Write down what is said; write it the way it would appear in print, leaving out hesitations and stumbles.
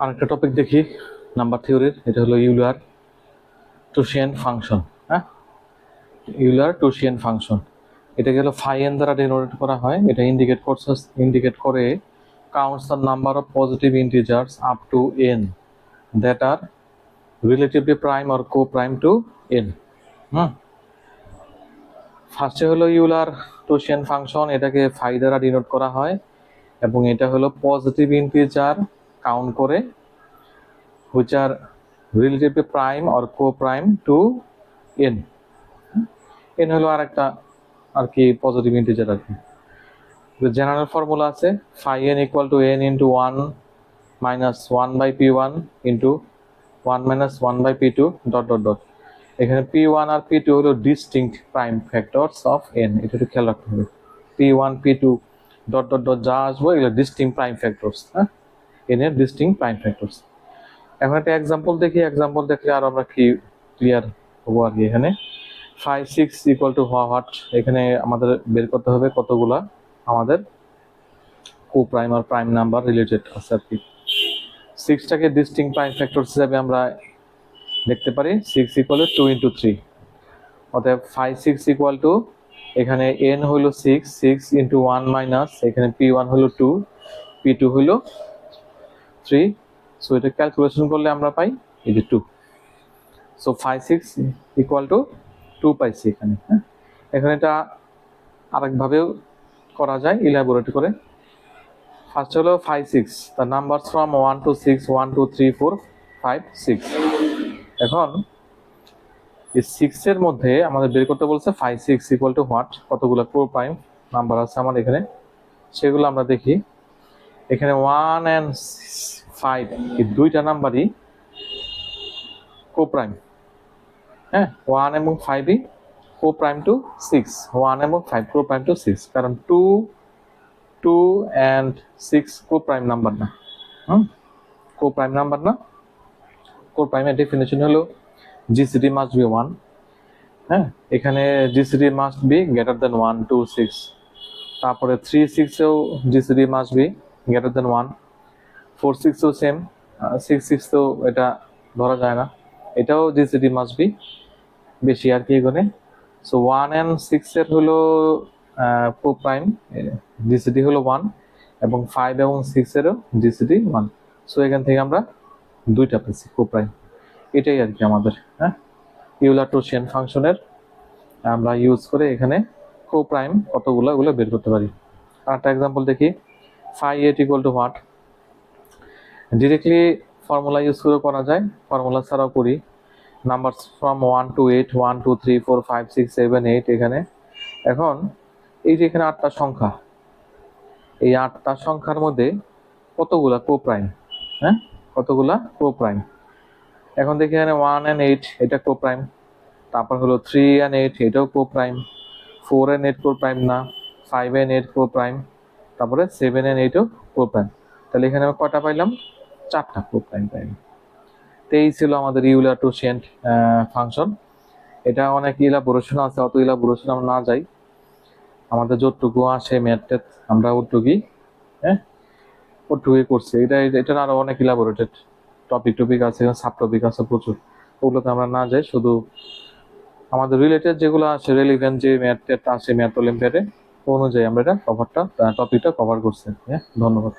আরেকটা টপিক দেখি নাম্বার থিওরির, এটা হলো ইউলার টোশিয়ান ফাংশন। হ্যাঁ, ইউলার টোশিয়ান ফাংশন এটাকে হলো ফাই এন দ্বারা ডিনোটেট করা হয়। এটা ইন্ডিকেট করে counts the number of positive integers up to n that are relatively prime or coprime to n. ফার্স্টে হলো ইউলার টোশিয়ান ফাংশন, এটাকে ফাই দ্বারা ডিনোট করা হয় এবং এটা হলো পজিটিভ ইন্টিজার কাউন্ট করে which are relatively prime or co-prime to n. n হলো আরেকটা আর কি পজিটিভ ইন্টিজার আর কি। জেনারেল ফর্মুলা আছে phi n equal to n into 1 minus 1 by p1 into 1 minus 1 by p2 dot dot dot। এখানে p1 আর p2 হলো distinct prime factors of n, এটা একটু খেয়াল রাখতে হবে। p1 p2 dot dot dot যা আসবে এগুলো ডিস্টিংক্ট প্রাইম ফ্যাক্টরস। হ্যাঁ, n এর ডিস্টিংক্ট প্রাইম ফ্যাক্টরস। এখন একটা এক্সাম্পল দেখি, এক্সাম্পল দেখলে আর আমরা কি ক্লিয়ার হবো আর কি। এখানে 5 6 ইকুয়াল টু হোয়াট, এখানে আমাদের বের করতে হবে কতগুলা আমাদের কো প্রাইম আর প্রাইম নাম্বার রিলেটেড আছে আর কি। 6টাকে ডিস্টিংক্ট প্রাইম ফ্যাক্টরস হিসেবে আমরা দেখতে পারি 6 ইকুয়াল টু 2 ইন্টু 3, অতএব 5 6 ইকুয়াল টু এখানে n হলো 6, 6 ইন্টু 1 মাইনাস এখানে p1 হলো 2, p2 হলো 3। সো এটা ক্যালকুলেশন করলে আমরা পাই এই যে 2। সো 5 6 ইকুয়াল টু 2 পাইছি এখানে। হ্যাঁ, এখানে এটা আরেকভাবেও করা যায় ইলাবোরেট করে। ফার্স্ট হলো 5 6, দ্য নাম্বারস ফ্রম 1 টু 6 1 2 3 4 5 6। এখন এই 6 এর মধ্যে আমাদের বের করতে বলছে 5 6 ইকুয়াল টু হোয়াট, কতগুলো কো প্রাইম নাম্বার আছে আমার এখানে সেগুলো আমরা দেখি। এখানে 1 and 5 এই দুইটা নাম্বারই কো প্রাইম। হ্যাঁ, 1 এবং 5ই কো প্রাইম টু 6, 1 এবং 5 কো প্রাইম টু 6, কারণ 2 and 6 কো প্রাইম নাম্বার না। কো প্রাইম নাম্বার না। কো প্রাইমের ডেফিনেশন হলো জিসিডি মাস্ট বি 1। হ্যাঁ, এখানে GCD must be greater than 1 2 6। তারপরে 3 6 এও GCD must be greater than 1। 4 6 ও সেম, 6 6 তো এটা ধরা যায় না, এটাও জিসিডি মাস্ট বি বেশি আর কি এখানে। সো 1 and 6 এর হলো কো প্রাইম, জিসিডি হলো 1 এবং 5 এবং 6 এরও জিসিডি 1। সো এখান থেকে আমরা দুইটা পেয়েছি কো প্রাইম। এটাই আর কি আমাদের ইউলার টোশিয়ান ফাংশনের আমরা ইউজ করে এখানে কো প্রাইম কতগুলো ওগুলো বের করতে পারি। আরেকটা এক্সাম্পল দেখি, 5 8 equal to what. Directly formula use করে করা যায়, ফর্মুলা ছাড়াও করি। নাম্বার ফ্রম 1 টু 8 1 2 3 4 5 6 7 8 এখানে। এখন এই যে এখানে 8টা সংখ্যা, এই 8টা সংখ্যার মধ্যে কতগুলা কো প্রাইম? হ্যাঁ, কতগুলা কো প্রাইম? এখন দেখি এখানে 1 and 8 এটা কো প্রাইম, তারপর হলো 3 and 8 এটাও কো প্রাইম, 4 and 8 কো প্রাইম না, 5 and 8 কো প্রাইম, তারপরে 7 and 8ও কো প্রাইম। তাহলে এখানে আমরা কয়টা পাইলাম? 4টা কো প্রাইম পাইলাম। তো এই ছিল আমাদের ইউলার টোশিয়ান ফাংশন। এটা অনেক ইলাবোরেশন আছে, অত ইলাবোরেশন আমরা না যাই, আমাদের যতটুকু আসে ম্যাথ আমরা ওটুকুই ওটুকুই করছি। এটা আরো অনেক ইলাবোরেটেড টপিক আছে, সাব টপিক আছে প্রচুর, ওগুলোতে আমরা না যাই, শুধু আমাদের রিলেটেড যেগুলো আছে রেলিভেন্ট যে ম্যাথ আসে ম্যাথ অলিম্পিয়াডে অনুযায়ী আমরা এটা টপিকটা কভার করছি। ধন্যবাদ।